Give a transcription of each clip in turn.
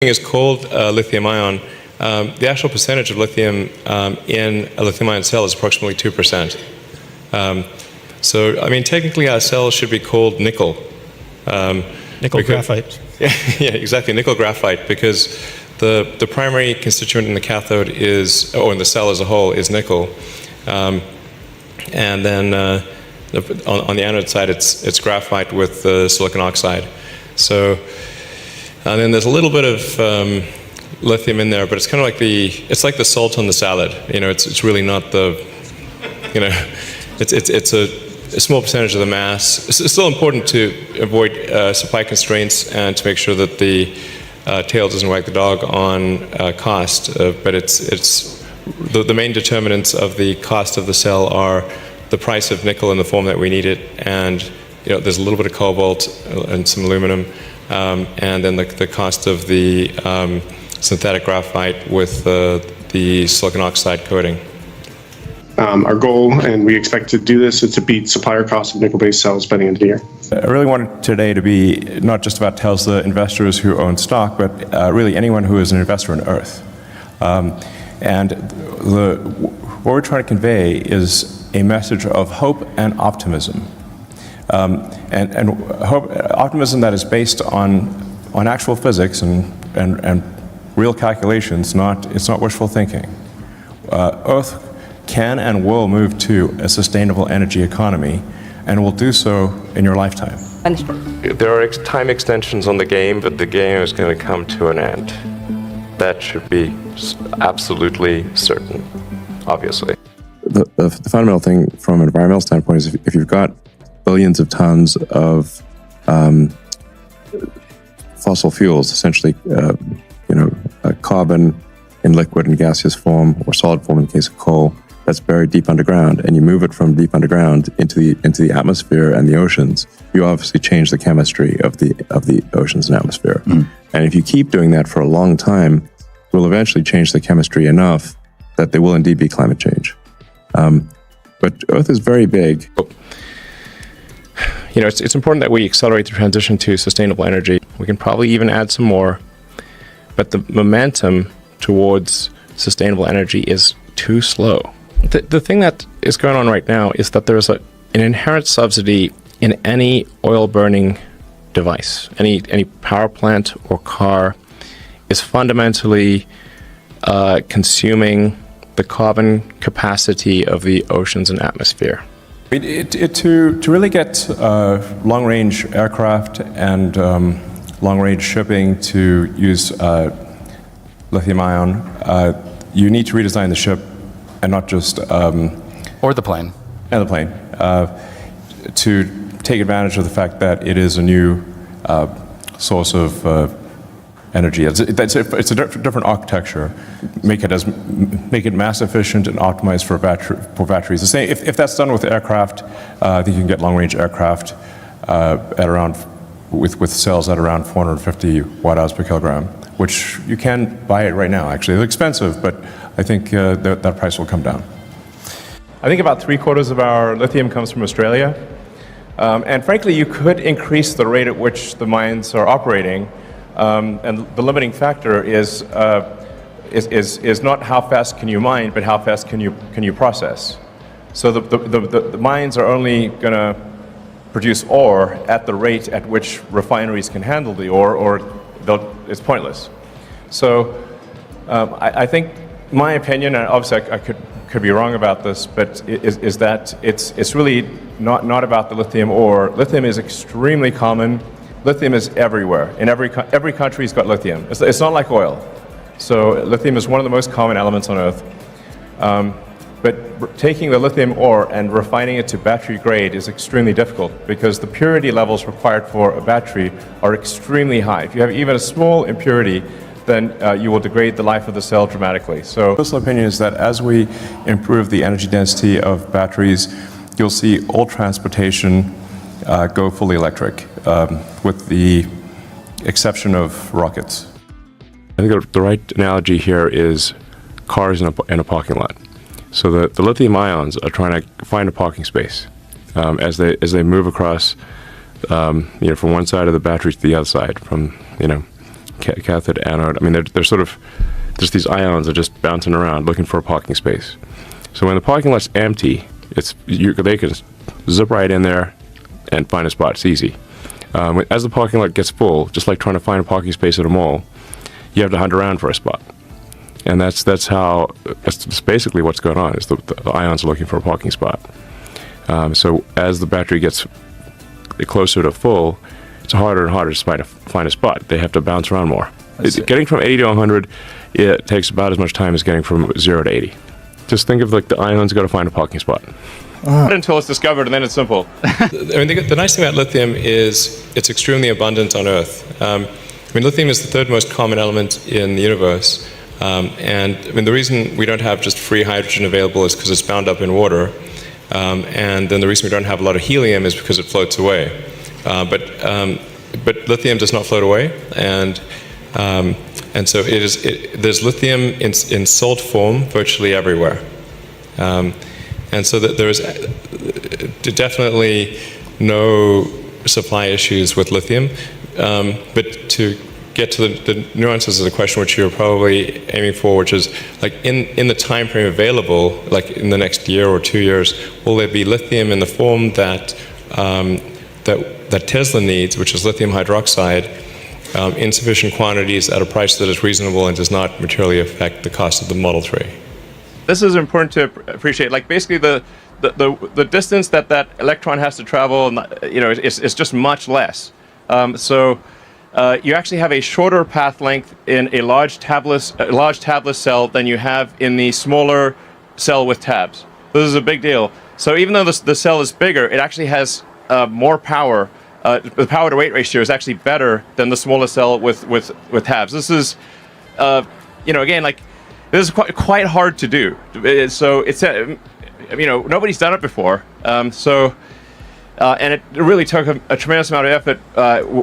is called lithium ion. The actual percentage of lithium in a lithium ion cell is approximately 2%. So, I mean, technically our cells should be called nickel. Nickel graphite. Yeah, exactly, nickel graphite, because the primary constituent in the cathode is, or in the cell as a whole, is nickel. And then on the anode side, it's graphite with silicon oxide. So, and then there's a little bit of lithium in there, but it's kind of like it's like the salt on the salad. You know, it's really not the, you know, it's a small percentage of the mass. It's still important to avoid supply constraints and to make sure that the tail doesn't wag the dog on cost. But it's the main determinants of the cost of the cell are the price of nickel in the form that we need it, and you know, there's a little bit of cobalt and some aluminum, and then the cost of the synthetic graphite with the silicon oxide coating. Our goal, and we expect to do this, is to beat supplier costs of nickel-based cells by the end of the year. I really wanted today to be not just about Tesla investors who own stock, but really anyone who is an investor in Earth. And what we're trying to convey is a message of hope and optimism. And hope, optimism that is based on actual physics and real calculations. It's not wishful thinking. Earth can and will move to a sustainable energy economy, and will do so in your lifetime. There are time extensions on the game, but the game is going to come to an end. That should be absolutely certain, obviously. The fundamental thing from an environmental standpoint is if you've got billions of tons of fossil fuels, essentially, carbon in liquid and gaseous form, or solid form in the case of coal, that's buried deep underground, and you move it from deep underground into the atmosphere and the oceans, you obviously change the chemistry of the oceans and atmosphere. And if you keep doing that for a long time, you'll eventually change the chemistry enough that there will indeed be climate change. But Earth is very big. You know, it's important that we accelerate the transition to sustainable energy. We can probably even add some more, but the momentum towards sustainable energy is too slow. The thing that is going on right now is that there's an inherent subsidy in any oil-burning device. Any power plant or car is fundamentally consuming the carbon capacity of the oceans and atmosphere. To really get long-range aircraft and long-range shipping to use lithium ion, you need to redesign the ship and not just or the plane. And the plane, to take advantage of the fact that it is a new source of energy. It's a different architecture. Make it mass efficient and optimized for batteries. The same, if that's done with aircraft, I think you can get long-range aircraft at around with cells at around 450 watt-hours per kilogram, which you can buy it right now. Actually, it's expensive, but I think that price will come down. I think about 3/4 of our lithium comes from Australia, and frankly, you could increase the rate at which the mines are operating. And the limiting factor is not how fast can you mine, but how fast can you process. So the mines are only going to produce ore at the rate at which refineries can handle the ore, or it's pointless. So I think my opinion, and obviously I could be wrong about this, but is that it's really not about the lithium ore. Lithium is extremely common. Lithium is everywhere. In every country's got lithium. It's not like oil. So lithium is one of the most common elements on Earth. But taking the lithium ore and refining it to battery grade is extremely difficult, because the purity levels required for a battery are extremely high. If you have even a small impurity, then you will degrade the life of the cell dramatically. So, personal opinion is that as we improve the energy density of batteries, you'll see all transportation go fully electric, with the exception of rockets. I think the right analogy here is cars in a parking lot. So the lithium ions are trying to find a parking space as they move across, from one side of the battery to the other side, from cathode, anode. I mean, they're sort of just these ions are just bouncing around looking for a parking space. So when the parking lot's empty, they can zip right in there and find a spot. It's easy. As the parking lot gets full, just like trying to find a parking space at a mall, you have to hunt around for a spot. And that's basically what's going on, is the ions are looking for a parking spot. So as the battery gets closer to full, it's harder and harder to find a spot. They have to bounce around more. Getting from 80 to 100, it takes about as much time as getting from 0 to 80. Just think of like the ions got to find a parking spot. Until it's discovered, and then it's simple. I mean, the nice thing about lithium is it's extremely abundant on Earth. I mean, lithium is the third most common element in the universe. And I mean, the reason we don't have just free hydrogen available is because it's bound up in water. And then the reason we don't have a lot of helium is because it floats away. But lithium does not float away, and so there's lithium in salt form virtually everywhere. And so that there is definitely no supply issues with lithium. But to get to the nuances of the question, which you're probably aiming for, which is like in the time frame available, like in the next year or 2 years, will there be lithium in the form that Tesla needs, which is lithium hydroxide, in sufficient quantities at a price that is reasonable and does not materially affect the cost of the Model 3? This is important to appreciate. Like basically the distance that electron has to travel, is just much less. So you actually have a shorter path length in a large tabless cell than you have in the smaller cell with tabs. This is a big deal. So even though the cell is bigger, it actually has more power. The power to weight ratio is actually better than the smaller cell with tabs. This is, again, like this is quite hard to do. So it's, nobody's done it before. And it really took a tremendous amount of effort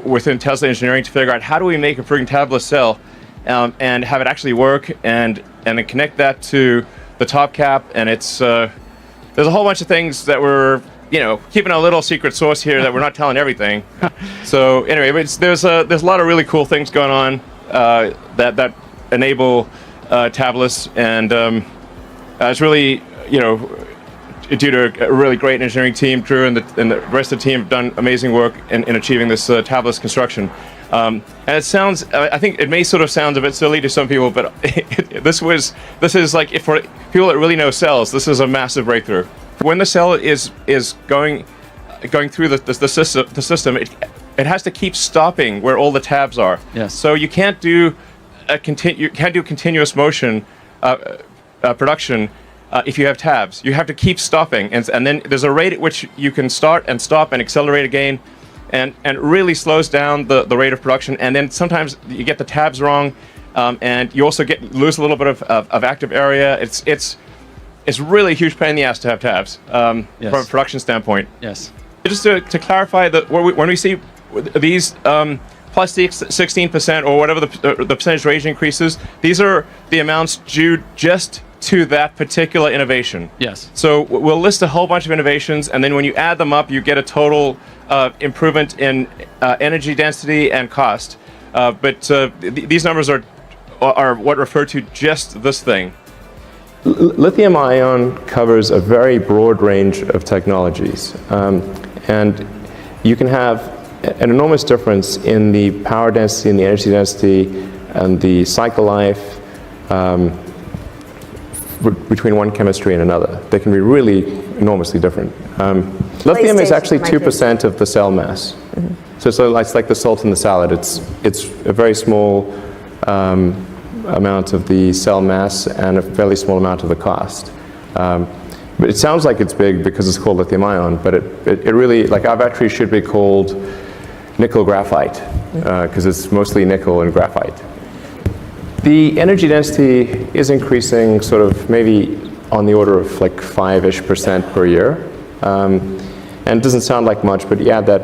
within Tesla engineering to figure out how do we make a freaking tabless cell and have it actually work and then connect that to the top cap. And it's there's a whole bunch of things that we're keeping a little secret sauce here that we're not telling everything. So anyway, but there's a lot of really cool things going on that enable tabless, and it's really due to a really great engineering team. Drew and the rest of the team have done amazing work in achieving this tabless construction. And it sounds, I think it may sort of sound a bit silly to some people, but this is like, for people that really know cells, this is a massive breakthrough. When the cell is going through the system, it has to keep stopping where all the tabs are. Yes. So you can't do continuous motion production if you have tabs. You have to keep stopping, and then there's a rate at which you can start and stop and accelerate again, and it really slows down the rate of production. And then sometimes you get the tabs wrong, and you also lose a little bit of active area. It's really a huge pain in the ass to have tabs from a production standpoint. Yes. Just to clarify, when we see these plus 16% or whatever the percentage range increases, these are the amounts due just to that particular innovation. Yes. So we'll list a whole bunch of innovations, and then when you add them up, you get a total improvement in energy density and cost. But these numbers are what refer to just this thing. Lithium ion covers a very broad range of technologies, and you can have an enormous difference in the power density and the energy density and the cycle life between one chemistry and another. They can be really enormously different. Lithium is actually 2% of the cell mass. Mm-hmm. So it's like the salt in the salad. It's a very small amount of the cell mass and a fairly small amount of the cost. But it sounds like it's big because it's called lithium ion, but it really, like our battery should be called nickel graphite because it's mostly nickel and graphite. The energy density is increasing sort of maybe on the order of like 5-ish% per year. And it doesn't sound like much, but you add that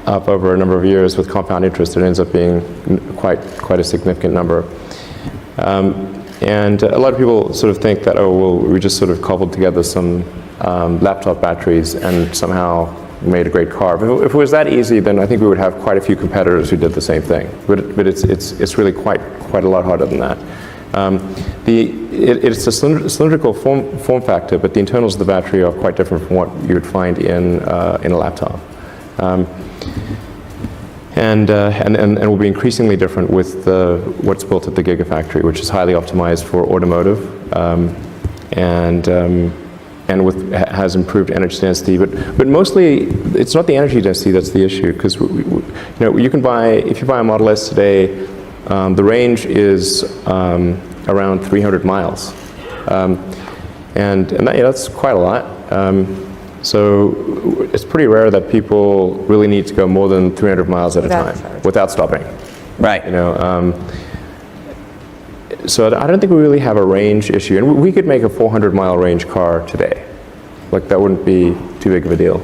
up over a number of years with compound interest, it ends up being quite a significant number. And a lot of people sort of think that, oh, well, we just sort of cobbled together some laptop batteries and somehow made a great car. If it was that easy, then I think we would have quite a few competitors who did the same thing. But it's really quite a lot harder than that. It's a cylindrical form factor, but the internals of the battery are quite different from what you would find in a laptop. And will be increasingly different with what's built at the Gigafactory, which is highly optimized for automotive, has improved energy density. But mostly, it's not the energy density that's the issue, because you can if you buy a Model S today, the range is around 300 miles, and that's quite a lot. So it's pretty rare that people really need to go more than 300 miles at a time without stopping. Right. So I don't think we really have a range issue, and we could make a 400-mile range car today. Like, that wouldn't be too big of a deal.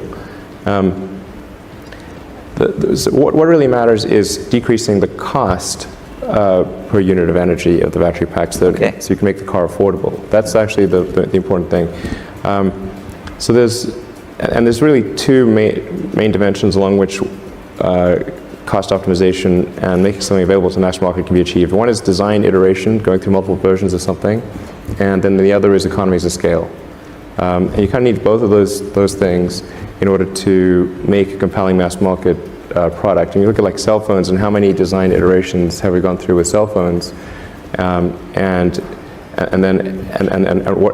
What really matters is decreasing the cost per unit of energy of the battery pack, so you can make the car affordable. That's actually the important thing. So there's really two main dimensions along which cost optimization and making something available to the mass market can be achieved. One is design iteration, going through multiple versions of something, and then the other is economies of scale. And you kind of need both of those things in order to make a compelling mass market product. And you look at like cell phones and how many design iterations have we gone through with cell phones, and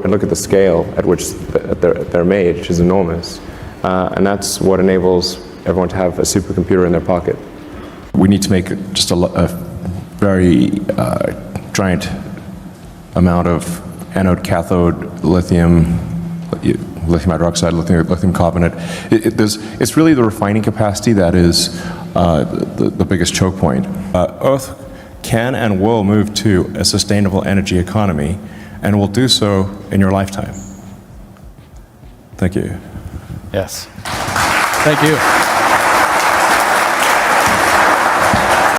look at the scale at which they're made, which is enormous. And that's what enables everyone to have a supercomputer in their pocket. We need to make just a very giant amount of anode, cathode, lithium hydroxide, lithium carbonate. It's really the refining capacity that is the biggest choke point. Earth can and will move to a sustainable energy economy, and will do so in your lifetime. Thank you. Yes. Thank you.